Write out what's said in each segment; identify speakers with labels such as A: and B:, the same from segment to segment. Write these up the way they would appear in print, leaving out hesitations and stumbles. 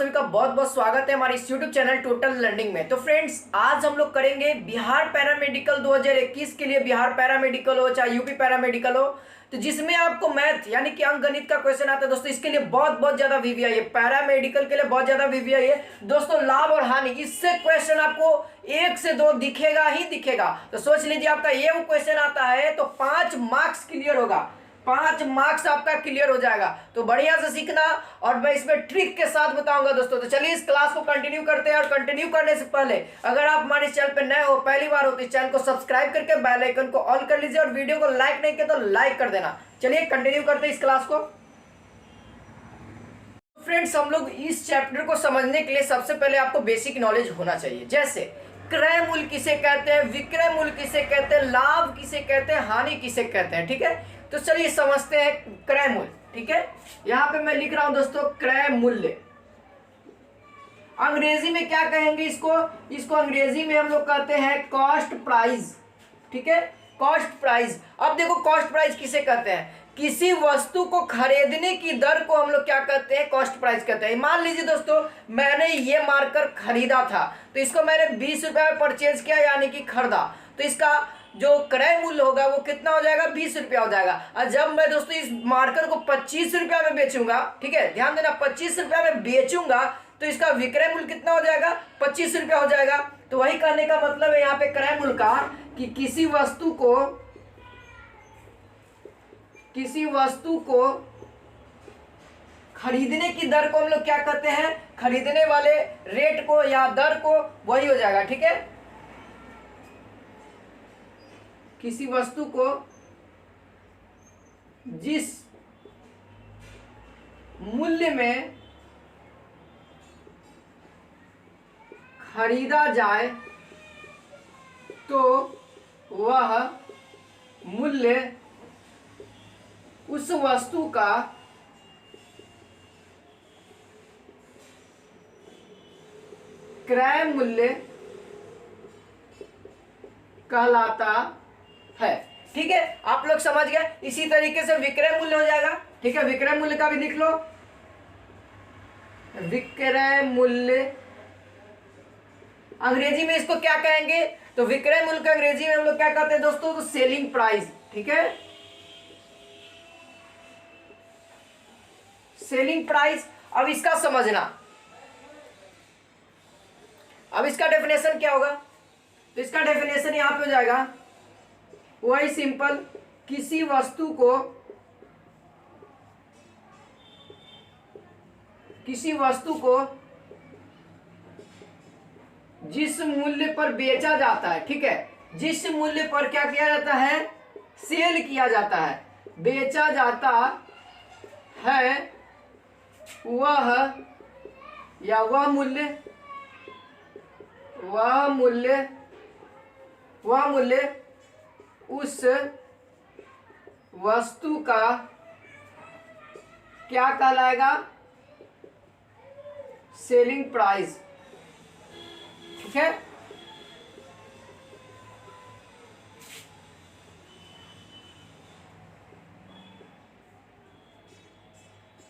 A: सभी का बहुत बहुत स्वागत है हमारे इस YouTube चैनल टोटल लर्निंग में। तो फ्रेंड्स, आज हम लोग करेंगे बिहार पैरामेडिकल 2021 के लिए, बिहार पैरामेडिकल हो चाहे यूपी पैरामेडिकल हो, तो जिसमें आपको मैथ यानी कि अंक गणित का क्वेश्चन आता है दोस्तों। इसके लिए बहुत ज्यादा वीवीआई है, पैरामेडिकल के लिए बहुत ज्यादा वीवीआई है दोस्तों। लाभ और हानि, इससे क्वेश्चन आपको 1 से 2 दिखेगा ही दिखेगा। तो सोच लीजिए आपका ये वो क्वेश्चन आता है तो 5 मार्क्स क्लियर होगा, 5 मार्क्स आपका क्लियर हो जाएगा। तो बढ़िया से सीखना और मैं इसमें ट्रिक के साथ बताऊंगा दोस्तों। तो चलिए इस क्लास को कंटिन्यू करते हैं। और कंटिन्यू करने से पहले अगर आप हमारे चैनल पे नए हो, पहली बार हो, तो इस चैनल को सब्सक्राइब करके बेल आइकन को ऑल कर लीजिए और वीडियो को लाइक नहीं किया तो लाइक कर देना। चलिए कंटिन्यू करते हैं इस क्लास को। फ्रेंड्स, हम लोग इस चैप्टर को समझने के लिए सबसे पहले आपको बेसिक नॉलेज होना चाहिए। जैसे क्रय मूल्य किसे कहते हैं, विक्रय मूल्य किसे कहते हैं, लाभ किसे कहते हैं, हानि किसे कहते हैं। ठीक है, तो चलिए समझते हैं क्रय मूल्य। ठीक है, यहां पे मैं लिख रहा हूं दोस्तों क्रय मूल्य। अंग्रेजी में क्या कहेंगे इसको अंग्रेजी में हम लोग कहते हैं कॉस्ट प्राइस। ठीक है, कॉस्ट प्राइस। अब देखो कॉस्ट प्राइस किसे कहते हैं, किसी वस्तु को खरीदने की दर को हम लोग क्या कहते हैं, कॉस्ट प्राइस कहते हैं। मान लीजिए दोस्तों, मैंने ये मार्कर खरीदा था तो इसको मैंने 20 रुपए में परचेज किया यानी कि खरीदा, तो इसका जो क्रय मूल्य होगा वो कितना हो जाएगा, 20 रुपया हो जाएगा। और जब मैं दोस्तों इस मार्कर को 25 रुपया में बेचूंगा, ठीक है ध्यान देना, 25 रुपया में बेचूंगा तो इसका विक्रय मूल्य कितना हो जाएगा, 25 रुपया हो जाएगा। तो वही कहने का मतलब है यहाँ पे क्रय मूल्य का कि किसी वस्तु को खरीदने की दर को हम लोग क्या कहते हैं, खरीदने वाले रेट को या दर को, वही हो जाएगा। ठीक है, किसी वस्तु को जिस मूल्य में खरीदा जाए तो वह मूल्य उस वस्तु का क्रय मूल्य कहलाता है। ठीक है, आप लोग समझ गए। इसी तरीके से विक्रय मूल्य हो जाएगा। ठीक है, विक्रय मूल्य का भी लिख लो, विक्रय मूल्य अंग्रेजी में इसको क्या कहेंगे, तो विक्रय मूल्य का अंग्रेजी में हम लोग क्या कहते हैं दोस्तों, तो सेलिंग प्राइस। ठीक है, सेलिंग प्राइस। अब इसका समझना, अब इसका डेफिनेशन क्या होगा, तो इसका डेफिनेशन यहां पे हो जाएगा वही सिंपल, किसी वस्तु को जिस मूल्य पर बेचा जाता है, ठीक है, जिस मूल्य पर क्या किया जाता है, सेल किया जाता है, बेचा जाता है, वह या वह मूल्य उस वस्तु का क्या कहलाएगा, सेलिंग प्राइस। ठीक है,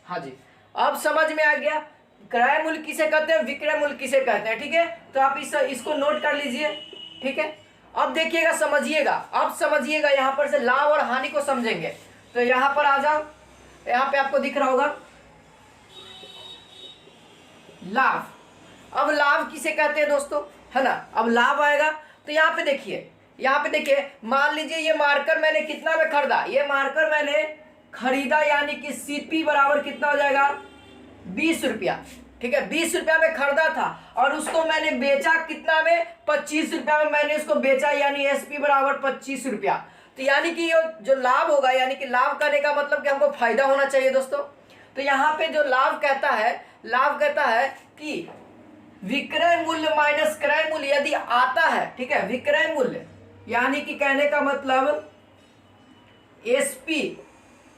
A: हाँ जी, अब समझ में आ गया क्रय मूल्य किसे कहते हैं, विक्रय मूल्य किसे कहते हैं। ठीक है, तो आप इसको नोट कर लीजिए। ठीक है, अब देखिएगा, समझिएगा, अब समझिएगा, यहां पर से लाभ और हानि को समझेंगे। तो यहां पर आ जाओ, यहां पे आपको दिख रहा होगा लाभ। अब लाभ किसे कहते हैं दोस्तों, है ना। अब लाभ आएगा तो यहाँ पे देखिए, मान लीजिए ये मार्कर मैंने कितना में खरीदा, ये मार्कर मैंने खरीदा यानी कि सीपी बराबर कितना हो जाएगा, 20 रुपया। ठीक है, 20 रुपया में खरीदा था और उसको मैंने बेचा कितना में, 25 रुपया में मैंने उसको बेचा, यानी एसपी बराबर 25 रुपया। तो यानी कि ये जो लाभ होगा, यानी कि लाभ करने का मतलब कि हमको फायदा होना चाहिए दोस्तों। तो यहाँ पे जो लाभ कहता है कि विक्रय मूल्य माइनस क्रय मूल्य यदि आता है, ठीक है, विक्रय मूल्य यानी कि कहने का मतलब एसपी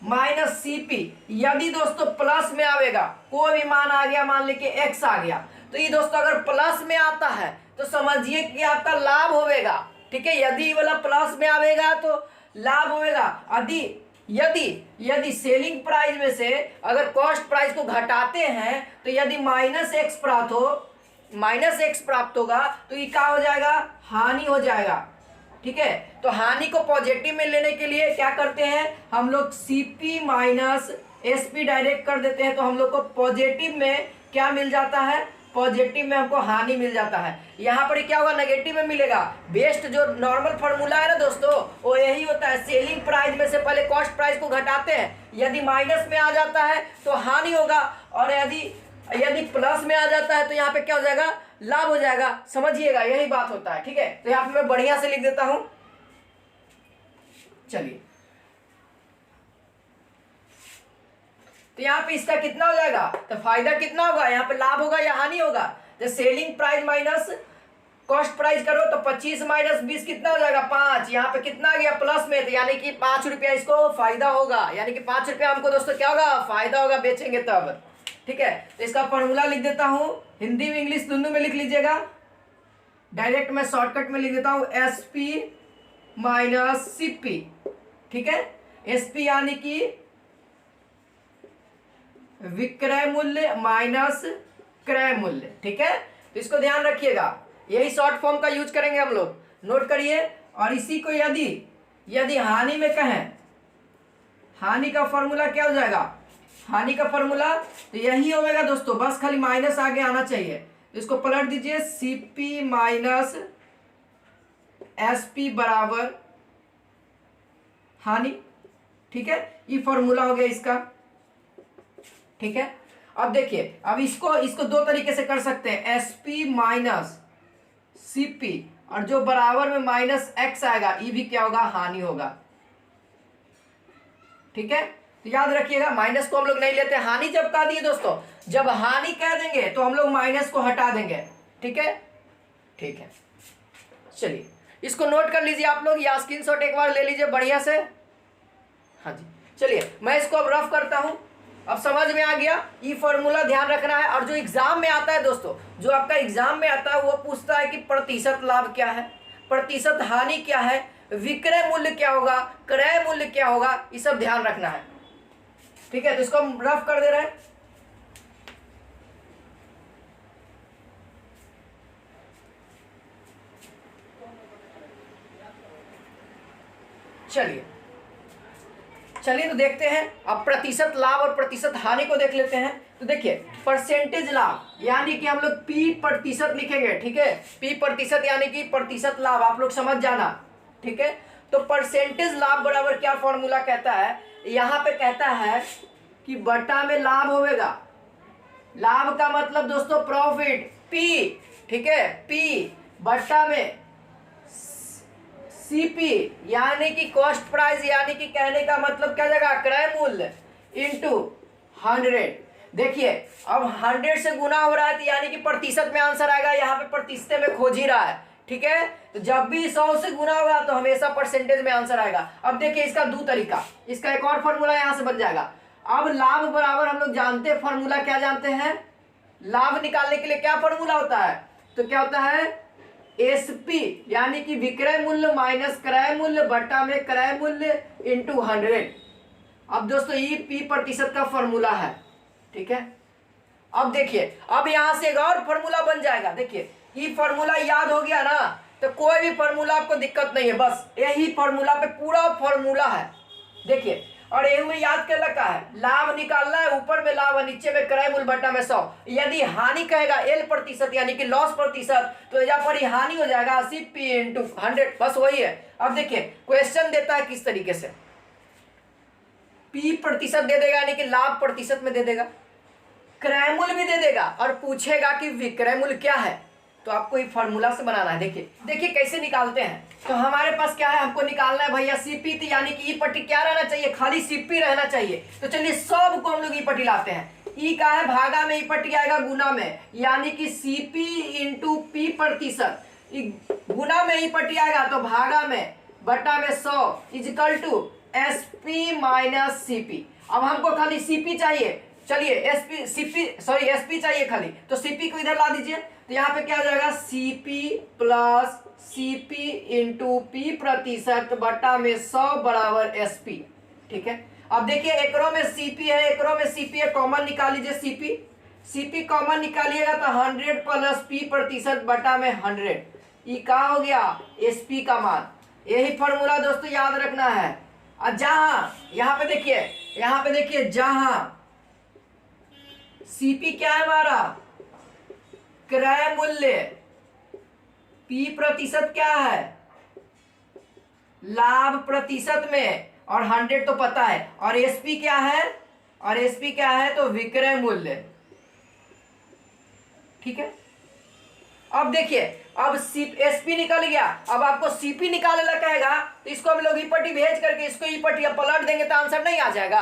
A: माइनस सीपी यदि दोस्तों प्लस में आवेगा, कोई भी मान आ गया, मान लीजिए एक्स आ गया, तो ये दोस्तों अगर प्लस में आता है तो समझिए कि आपका लाभ होगा। ठीक है, यदि वाला प्लस में आवेगा तो लाभ होगा, यदि यदि यदि सेलिंग प्राइस में से अगर कॉस्ट प्राइस को घटाते हैं तो यदि -x प्राप्त होगा तो ये क्या हो जाएगा, हानि हो जाएगा। ठीक है, तो हानि को पॉजिटिव में लेने के लिए क्या करते हैं हम लोग, CP माइनस SP डायरेक्ट कर देते हैं, तो हम लोग को पॉजिटिव में क्या मिल जाता है, पॉजिटिव में हमको हानि मिल जाता है। यहाँ पर क्या होगा, नेगेटिव में मिलेगा। बेस्ट जो नॉर्मल फॉर्मूला है ना दोस्तों, वो यही होता है, सेलिंग प्राइस में से पहले कॉस्ट प्राइस को घटाते हैं, यदि माइनस में आ जाता है तो हानि होगा, और यदि प्लस में आ जाता है तो यहाँ पे क्या हो जाएगा, लाभ हो जाएगा। समझिएगा, यही बात होता है। ठीक है, तो यहाँ पे मैं बढ़िया से लिख देता हूं। चलिए, तो यहाँ पे इसका कितना हो जाएगा, तो फायदा कितना होगा, यहाँ पे लाभ होगा या हानि होगा। तो selling price minus cost price करो तो 25 माइनस 20 कितना हो जाएगा, 5। यहाँ पे कितना आ गया, प्लस में, तो यानी कि 5 रुपया इसको फायदा होगा, यानी कि 5 रुपया हमको दोस्तों क्या होगा, फायदा होगा, बेचेंगे तब। ठीक है, तो इसका फॉर्मूला लिख देता हूं, हिंदी में इंग्लिश दोनों में लिख लीजिएगा। डायरेक्ट मैं शॉर्टकट में लिख देता हूं, SP माइनस CP। ठीक है, SP यानी कि विक्रय मूल्य माइनस क्रय मूल्य। ठीक है, तो इसको ध्यान रखिएगा, यही शॉर्ट फॉर्म का यूज करेंगे हम लोग, नोट करिए। और इसी को यदि हानि में कहें, हानि का फॉर्मूला क्या हो जाएगा, हानि का फॉर्मूला तो यही होगा दोस्तों, बस खाली माइनस आगे आना चाहिए। तो इसको पलट दीजिए, CP माइनस SP बराबर हानि। ठीक है, ये फॉर्मूला हो गया इसका। ठीक है, अब देखिए, अब इसको दो तरीके से कर सकते हैं, SP माइनस CP, और जो बराबर में -x आएगा ये भी क्या होगा, हानि होगा। ठीक है, तो याद रखिएगा, माइनस को हम लोग नहीं लेते, हानि जब कह दिए दोस्तों, जब हानि कह देंगे तो हम लोग माइनस को हटा देंगे। ठीक है, ठीक है, चलिए इसको नोट कर लीजिए आप लोग, या स्क्रीनशॉट एक बार ले लीजिए बढ़िया से। हाँ जी, चलिए मैं इसको अब रफ करता हूं। अब समझ में आ गया, ये फॉर्मूला ध्यान रखना है। और जो एग्जाम में आता है दोस्तों, जो आपका एग्जाम में आता है वो पूछता है कि प्रतिशत लाभ क्या है, प्रतिशत हानि क्या है, विक्रय मूल्य क्या होगा, क्रय मूल्य क्या होगा, ये सब ध्यान रखना है। ठीक है, तो इसको हम रफ कर दे रहे हैं। चलिए तो देखते हैं, अब प्रतिशत लाभ और प्रतिशत हानि को देख लेते हैं। तो देखिए, परसेंटेज लाभ यानी कि हम लोग P% लिखेंगे। ठीक है, P% यानी कि प्रतिशत लाभ, आप लोग समझ जाना। ठीक है, तो परसेंटेज लाभ बराबर क्या फॉर्मूला कहता है, यहाँ पे कहता है कि बटा में लाभ होगा। लाभ का मतलब दोस्तों प्रॉफिट, P। ठीक है, P बटा में CP यानी कि कॉस्ट प्राइस, यानी कि कहने का मतलब क्या जाएगा, क्रय मूल्य इंटू 100। देखिए, अब 100 से गुना हो रहा है तो यानी कि प्रतिशत में आंसर आएगा, यहाँ पे प्रतिशत में खोज ही रहा है। ठीक है, तो जब भी 100 से गुना होगा तो हमेशा परसेंटेज में आंसर आएगा। अब देखिए इसका दो तरीका, इसका एक और फॉर्मूला यहाँ से बन जाएगा। अब लाभ बराबर हम लोग जानते हैं फॉर्मूला, क्या जानते हैं, लाभ निकालने के लिए क्या फॉर्मूला होता है, तो क्या होता है, SP यानी कि विक्रय मूल्य माइनस क्रय मूल्य बटा में क्रय मूल्य इंटू 100। अब दोस्तों ये P% का फॉर्मूला है। ठीक है, अब देखिए, अब यहां से एक और फॉर्मूला बन जाएगा। देखिए, ये फॉर्मूला याद हो गया ना, तो कोई भी फॉर्मूला आपको दिक्कत नहीं है, बस यही फॉर्मूला पे पूरा फॉर्मूला है। देखिए, और यही में याद कर रखा है, लाभ निकालना है, ऊपर में लाभ है, नीचे में क्रय मूल्य बटा में 100। यदि हानि कहेगा L% यानी कि लॉस प्रतिशत, तो यहाँ पर हानि हो जाएगा CP इंटू 100, बस वही है। अब देखिए क्वेश्चन देता है किस तरीके से, P% दे देगा यानी कि लाभ प्रतिशत में दे देगा, क्रय मूल्य भी दे देगा, और पूछेगा कि विक्रय मूल्य क्या है, तो आपको ये फॉर्मूला से बनाना है। देखिए कैसे निकालते हैं। तो हमारे पास क्या है, हमको निकालना है भैया CP, यानी कि ई पट्टी क्या रहना चाहिए, खाली CP रहना चाहिए। तो चलिए सब को हम लोग ई पट्टी लाते हैं। ई का है भागा में, ई पट्टी आएगा गुना में, यानी कि CP इंटू P%, गुना में ई पट्टी आएगा तो भागा में बटा में 100 is equal to SP minus CP। अब हमको खाली CP चाहिए, चलिए SP चाहिए खाली, तो CP को इधर ला दीजिए। तो यहाँ पे क्या हो जाएगा, CP plus CP into P% बटा में 100 बराबर SP। ठीक है। अब देखिए एकरो में सीपी है, एकरो में सीपी है, कॉमन निकाल लीजिए सीपी। सीपी कॉमन निकालिएगा तो 100 प्लस पी प्रतिशत बटा में 100, ये क्या हो गया एसपी का मान। यही फॉर्मूला दोस्तों याद रखना है। और जहां यहाँ पे देखिए, यहाँ पे देखिए जहां सीपी क्या है हमारा क्रय मूल्य, पी प्रतिशत क्या है लाभ प्रतिशत में, और 100 तो पता है, और एसपी क्या है, और एसपी क्या है तो विक्रय मूल्य। ठीक है। अब देखिए अब एसपी निकल गया, अब आपको सीपी निकालने लगा कहेगा तो इसको हम लोग ई पट्टी भेज करके इसको ई पट्टी पलट देंगे तो आंसर नहीं आ जाएगा,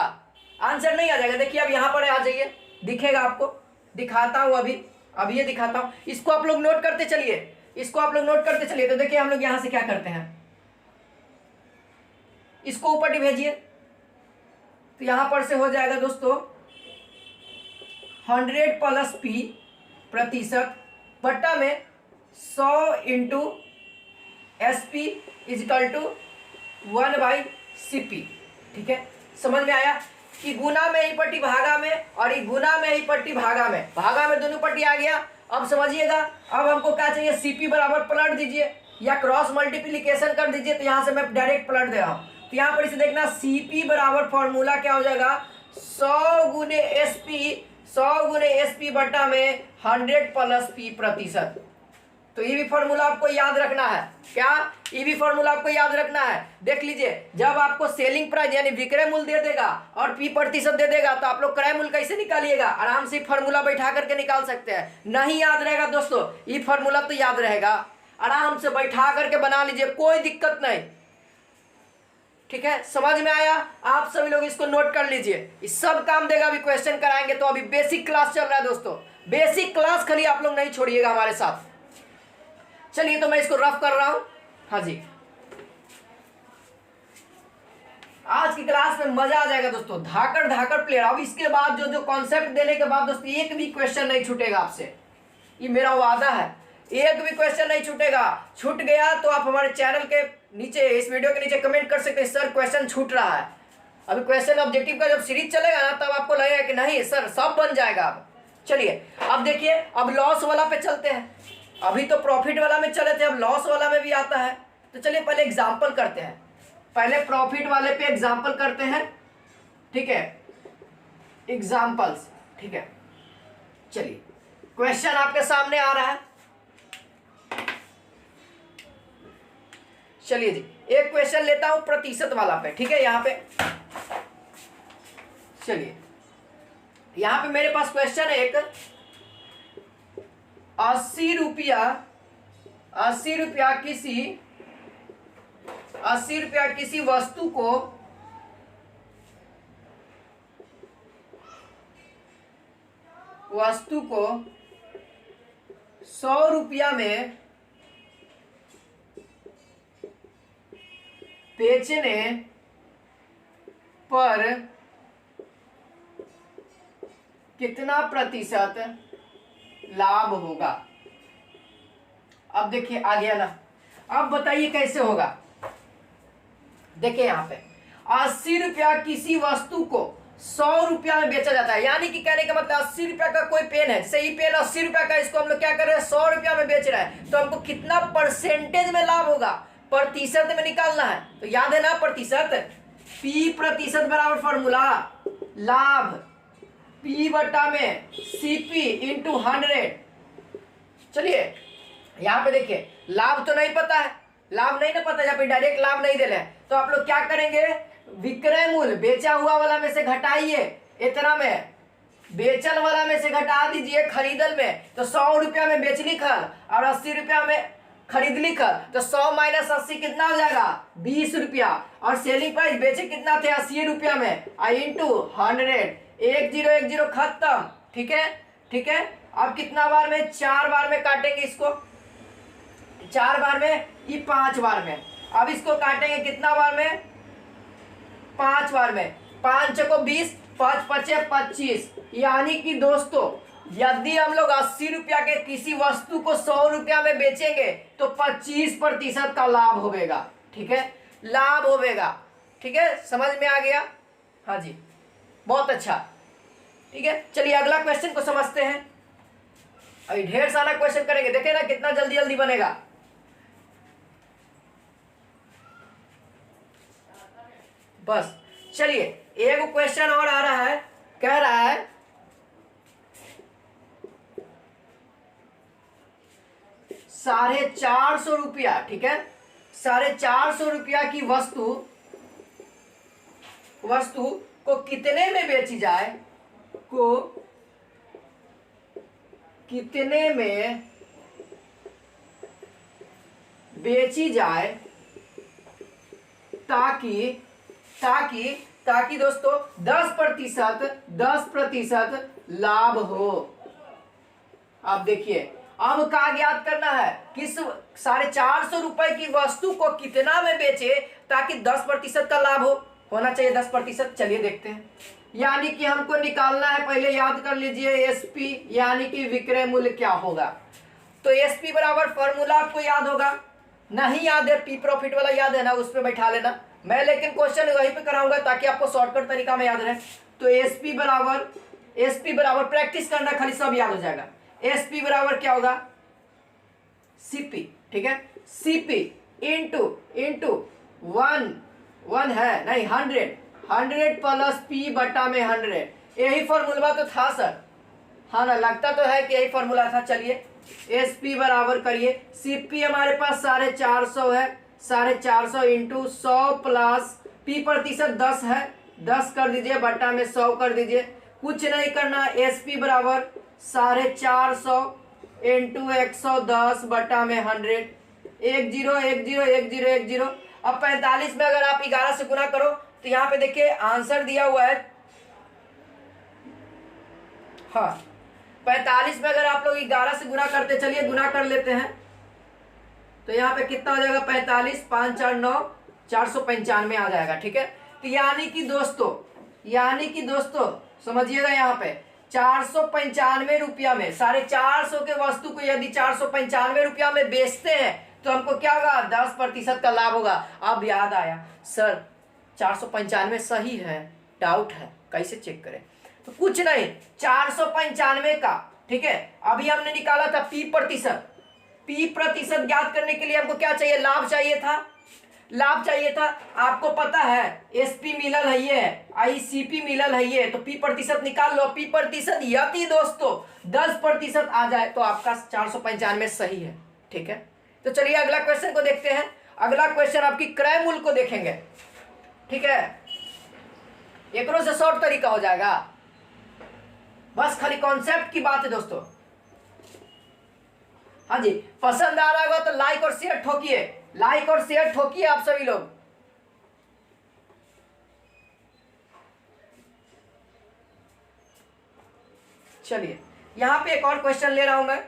A: आंसर नहीं आ जाएगा। देखिए अब यहां पर आ जाइए, दिखेगा आपको, दिखाता हूं अभी, अब ये दिखाता हूं, इसको आप लोग नोट करते चलिए, इसको आप लोग नोट करते चलिए। तो देखिए हम लोग यहां से क्या करते हैं, इसको ऊपर भेजिए तो यहां पर से हो जाएगा दोस्तों 100 प्लस पी प्रतिशत बट्टा में 100 into S P is equal to 1/CP। ठीक है, समझ में आया कि गुना में ही पट्टी भागा में, और ये गुना में ही पट्टी भागा में दोनों पट्टी आ गया। अब समझिएगा, अब हमको क्या चाहिए, सीपी बराबर पलट दीजिए या क्रॉस मल्टीप्लीकेशन कर दीजिए। तो यहाँ से मैं डायरेक्ट पलट दे रहा हूँ, तो यहाँ पर इसे देखना सीपी बराबर फॉर्मूला क्या हो जाएगा 100 गुने एसपी बटा में 100 प्लस पी प्रतिशत। तो ये भी फॉर्मूला आपको याद रखना है, क्या ये भी फॉर्मूला आपको याद रखना है। देख लीजिए जब आपको सेलिंग प्राइस यानी विक्रय मूल्य दे देगा और पी प्रतिशत दे देगा तो आप लोग क्रय मूल्य कैसे निकालिएगा, आराम से फॉर्मूला बैठा करके निकाल सकते हैं। नहीं याद रहेगा दोस्तों ये फॉर्मूला तो याद रहेगा, आराम से बैठा करके बना लीजिए, कोई दिक्कत नहीं। ठीक है, समझ में आया। आप सभी लोग इसको नोट कर लीजिए, इस सब काम देगा, अभी क्वेश्चन कराएंगे। तो अभी बेसिक क्लास चल रहा है दोस्तों, बेसिक क्लास खाली आप लोग नहीं छोड़िएगा हमारे साथ। चलिए तो मैं इसको रफ कर रहा हूं। हाँ जी, आज की क्लास में मजा आ जाएगा दोस्तों, धाकड़ धाकड़ प्लेयर। अब इसके बाद जो कॉन्सेप्ट देने के बाद दोस्तों एक भी क्वेश्चन नहीं छूटेगा आपसे, ये मेरा वादा है, एक भी क्वेश्चन नहीं छूटेगा। छूट गया तो आप हमारे चैनल के नीचे, इस वीडियो के नीचे कमेंट कर सकते हैं सर क्वेश्चन छूट रहा है। अभी क्वेश्चन ऑब्जेक्टिव का जब सीरीज चलेगा ना तब आपको लगेगा कि नहीं सर सब बन जाएगा। अब चलिए अब देखिए, अब लॉस वाला पे चलते हैं। अभी तो प्रॉफिट वाला में चले थे, अब लॉस वाला में भी आता है। तो चलिए पहले एग्जाम्पल करते हैं, पहले प्रॉफिट वाले पे एग्जाम्पल करते हैं। ठीक है, एग्जाम्पल्स। ठीक है, चलिए क्वेश्चन आपके सामने आ रहा है। चलिए जी एक क्वेश्चन लेता हूं प्रतिशत वाला पे। ठीक है, यहां पे चलिए, यहां पे मेरे पास क्वेश्चन है एक 80 रुपया किसी वस्तु को ₹100 में बेचने पर कितना प्रतिशत लाभ होगा। अब देखिए आ गया ना, अब बताइए कैसे होगा। देखिए यहाँ पे 80 रुपया किसी वस्तु को 100 रुपया में बेचा जाता है, यानी कि कहने का मतलब 80 रुपया का कोई पेन है, सही पेन 80 रुपया का, इसको हम लोग क्या कर रहे हैं 100 रुपया में बेच रहे हैं। तो हमको कितना परसेंटेज में लाभ होगा, प्रतिशत में निकालना है। तो याद है ना प्रतिशत, पी प्रतिशत बराबर फॉर्मूला लाभ पी बटा में सीपी इंटू 100। चलिए यहाँ पे देखिए लाभ तो नहीं पता है, लाभ नहीं ना पता, यहाँ पे डायरेक्ट लाभ नहीं दे रहे हैं। तो आप लोग क्या करेंगे, विक्रय मूल्य बेचा हुआ वाला में से घटाइए, इतना में बेचल वाला में से घटा दीजिए खरीदल में। तो 100 रुपया में बेच लिखल और 80 रुपया में खरीद लिखल, तो 100 माइनस 80 कितना हो जाएगा 20 रुपया। और सेलिंग प्राइस बेचे कितना थे 80 रुपया में, इंटू 100, 1010 खत्म। ठीक है, ठीक है। अब कितना बार में, 4 बार में काटेंगे इसको, 4 बार में, ये 5 बार में। अब इसको काटेंगे कितना बार में, 5 बार में। 5 चौको 20, 5 पचे 25। यानी कि दोस्तों यदि हम लोग 80 रुपया के किसी वस्तु को 100 रुपया में बेचेंगे तो 25% का लाभ होगा। ठीक है, लाभ होगा। ठीक है, समझ में आ गया? हाँ जी, बहुत अच्छा। ठीक है, चलिए अगला क्वेश्चन को समझते हैं। अभी ढेर सारा क्वेश्चन करेंगे, देखें ना कितना जल्दी जल्दी बनेगा। बस चलिए, एक क्वेश्चन और आ रहा है, कह रहा है 450 रुपया, ठीक है, 450 रुपया की वस्तु को कितने में बेची जाए, को कितने में बेची जाए ताकि दोस्तों 10% लाभ हो। आप देखिए, अब क्या ज्ञात करना है, किस 450 रुपए की वस्तु को कितना में बेचे ताकि 10% का लाभ होना चाहिए 10%। चलिए देखते हैं, यानी कि हमको निकालना है, पहले याद कर लीजिए एसपी यानी कि विक्रय मूल्य क्या होगा। तो एसपी बराबर फॉर्मूला आपको याद होगा, नहीं याद है पी प्रॉफिट वाला याद है ना, उस पर बैठा लेना, मैं लेकिन क्वेश्चन वहीं पे कराऊंगा ताकि आपको शॉर्टकट तरीका में याद रहे। तो एसपी बराबर प्रैक्टिस करना, खाली सब याद हो जाएगा। एसपी बराबर क्या होगा, सीपी, ठीक है, सीपी इंटू वन है नहीं 100 प्लस पी बटा में 100, यही फॉर्मूला तो था सर, हाँ ना, लगता तो है कि यही फॉर्मूला था। चलिए एसपी बराबर करिए, सीपी हमारे पास 450 है, 450 इंटू 100 प्लस पी प्रतिशत 10 है, 10 कर दीजिए बटा में 100 कर दीजिए, कुछ नहीं करना। एसपी बराबर 450 इंटू 110 बटा में 100, 10 10 10 10 10। अब 45 में अगर आप 11 से गुना करो तो यहाँ पे देखिए आंसर दिया हुआ है, हाँ 45 में अगर आप लोग 11 से गुना करते, चलिए गुना कर लेते हैं, तो यहाँ पे कितना हो जाएगा 45, 5 4 9, 495 आ जाएगा। ठीक है, तो यानी कि दोस्तों समझिएगा, यहाँ पे 495 रुपया में 450 के वस्तु को यदि 495 रुपया में बेचते हैं तो हमको क्या होगा, 10% का लाभ होगा। अब याद आया सर 495 सही है, डाउट है, कैसे चेक करें? तो कुछ नहीं, 495 का, ठीक है, अभी हमने निकाला था पी प्रतिशत ज्ञात करने के लिए हमको क्या चाहिए, लाभ चाहिए था। आपको पता है एसपी मिलल है ये, आईसीपी मिलल है ये, तो पी प्रतिशत निकाल लो। पी प्रतिशत यदि दोस्तों 10% आ जाए तो आपका 495 सही है। ठीक है, तो चलिए अगला क्वेश्चन को देखते हैं। अगला क्वेश्चन आपकी क्रय मूल्य को देखेंगे। ठीक है, एकरो से शॉर्ट तरीका हो जाएगा, बस खाली कॉन्सेप्ट की बात है दोस्तों। हाँ जी, पसंद आ रहा होगा तो लाइक और शेयर ठोकिए आप सभी लोग। चलिए यहां पे एक और क्वेश्चन ले रहा हूं मैं,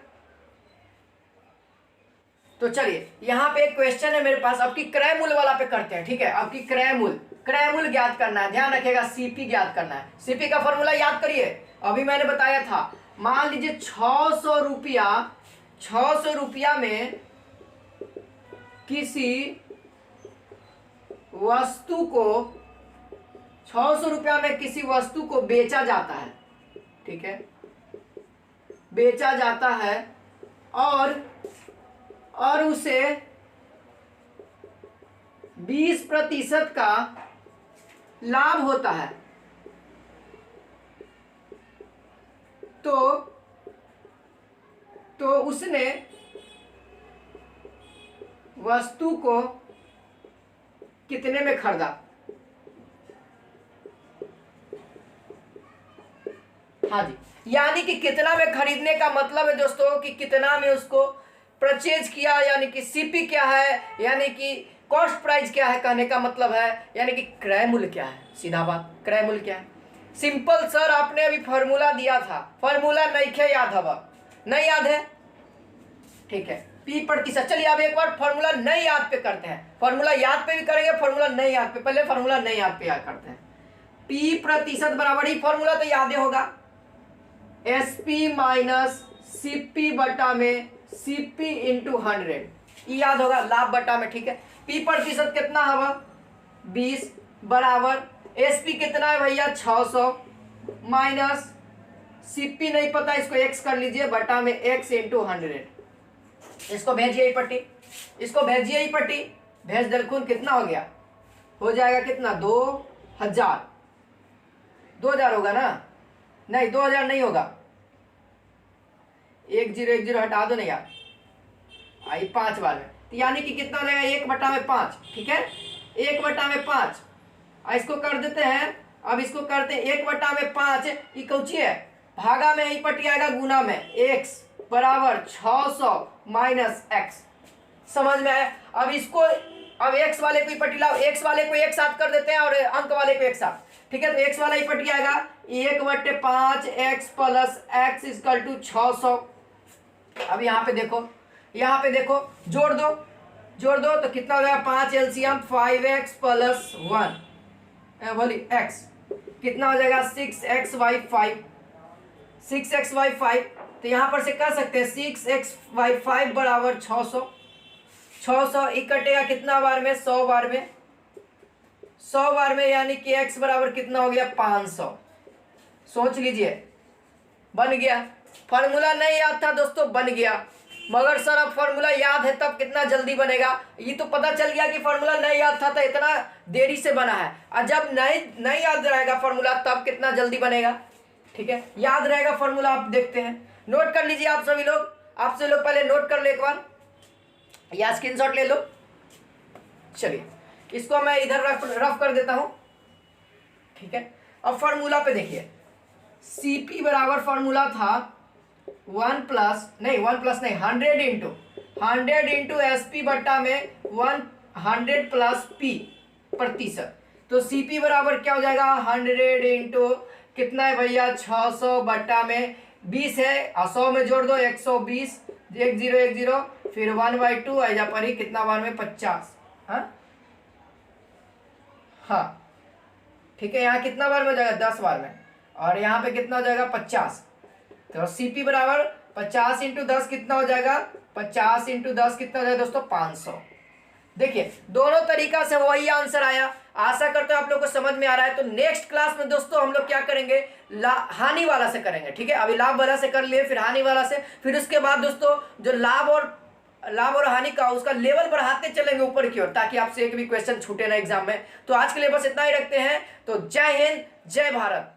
A: तो चलिए यहां पे एक क्वेश्चन है मेरे पास, आपकी क्रय मूल्य वाला पे करते हैं। ठीक है, आपकी क्रय मूल्य ज्ञात करना है, ध्यान रखिएगा, सीपी ज्ञात करना है। सीपी का फॉर्मूला याद करिए, अभी मैंने बताया था। मान लीजिए 600 रुपया में किसी वस्तु को 600 रुपया में किसी वस्तु को बेचा जाता है। ठीक है, बेचा जाता है और उसे 20% का लाभ होता है, तो उसने वस्तु को कितने में खरीदा? हाँ जी, यानी कि कितना में खरीदने का मतलब है दोस्तों कि कितना में उसको परचेज किया, यानी कि सीपी क्या है, यानी कि कॉस्ट प्राइस क्या है, कहने का मतलब है, यानी कि क्रय मूल्य क्या है। सीधा बात, क्रय मूल्य क्या है? सिंपल सर, आपने अभी फॉर्मूला दिया था, फॉर्मूला नहीं याद है? ठीक है, पी प्रतिशत। चलिए अब एक बार फॉर्मूला नहीं याद पे करते हैं, फॉर्मूला याद पे भी करेंगे, फॉर्मूला नहीं याद पे, पहले फॉर्मूला नहीं याद पे याद करते हैं। पी प्रतिशत बराबर ही फॉर्मूला तो याद होगा, एसपी माइनस सीपी बटा में सीपी इंटू 100, याद होगा, लाभ बटा में। ठीक है, पी प्रतिशत कितना होगा 20, बराबर एसपी कितना है भैया 600 माइनस सीपी नहीं पता, इसको एक्स कर लीजिए बटा में एक्स इंटू 100। इसको भेजिए ही पट्टी, इसको भेजिए ही पट्टी, भेज दलखुन कितना हो गया, हो जाएगा कितना 2000, 2000 होगा ना, नहीं 2000 नहीं होगा, 1010 हटा दो नहीं यार, आई 5 बार में, तो यानी कि कितना हो जाएगा 1/5, ठीक है 1/5। इसको कर देते हैं, अब इसको करते हैं 1/5, ये कौची है भागा में, ही पट्टी आएगा गुना में, x बराबर 600 माइनस एक्स, समझ में आया। अब इसको, अब x वाले को ही पट्टी लाओ, x वाले को एक साथ कर देते हैं और अंक वाले को एक साथ, ठीक है, तो x वाला ही पट्टी आएगा 1/5 x plus X equal to 600। अब यहाँ पे देखो, यहाँ पे देखो, जोड़ दो, जोड़ दो तो कितना हो जाएगा 5 एलसीएम 5x प्लस 1 बोली x, कितना हो जाएगा 6xy5, 6xy5, तो यहाँ पर से कर सकते हैं 6xy5 बराबर 600, 600 कटेगा कितना बार में 100 बार में, 100 बार में, यानी कि x बराबर कितना हो गया 500। सोच लीजिए, बन गया। फॉर्मूला नहीं याद था दोस्तों, बन गया, मगर सर अब फॉर्मूला याद है तब कितना जल्दी बनेगा, ये तो पता चल गया कि फॉर्मूला नहीं याद था तो इतना देरी से बना है, और जब नहीं याद रहेगा फॉर्मूला तब कितना जल्दी बनेगा, ठीक है, याद रहेगा फॉर्मूला। आप देखते हैं, नोट कर लीजिए आप सभी लोग, आप सभी लोग पहले नोट कर लो एक बार या स्क्रीनशॉट ले लो। चलिए इसको मैं इधर रफ कर देता हूं, ठीक है। अब फॉर्मूला पे देखिए, सीपी बराबर फॉर्मूला था 100 इंटू एसपी बट्टा में 100 प्लस पी प्रतिशत, तो सीपी बराबर क्या हो जाएगा 100 इंटू कितना है भैया 600 बट्टा में 20 है, और 100 में जोड़ दो 120, 1010, फिर 1/2 ऐजा पर ही कितना बार में 50, हाँ ठीक है, यहाँ कितना बार में हो जाएगा 10 बार में, और यहाँ पे कितना हो जाएगा 50, तो सीपी बराबर 50 इंटू 10 कितना हो जाएगा, 50 इंटू 10 कितना हो जाएगा दोस्तों 500। देखिए दोनों तरीका से वही आंसर आया, आशा करते हो आप लोग को समझ में आ रहा है। तो नेक्स्ट क्लास में दोस्तों हम लोग क्या करेंगे, हानि वाला से करेंगे, ठीक है, अभी लाभ वाला से कर लिए, फिर हानि वाला से, फिर उसके बाद दोस्तों जो लाभ और हानि का उसका लेवल बढ़ाते चलेंगे ऊपर की ओर, ताकि आपसे एक भी क्वेश्चन छूटे ना एग्जाम में। तो आज के लिए बस इतना ही रखते हैं, तो जय हिंद जय भारत।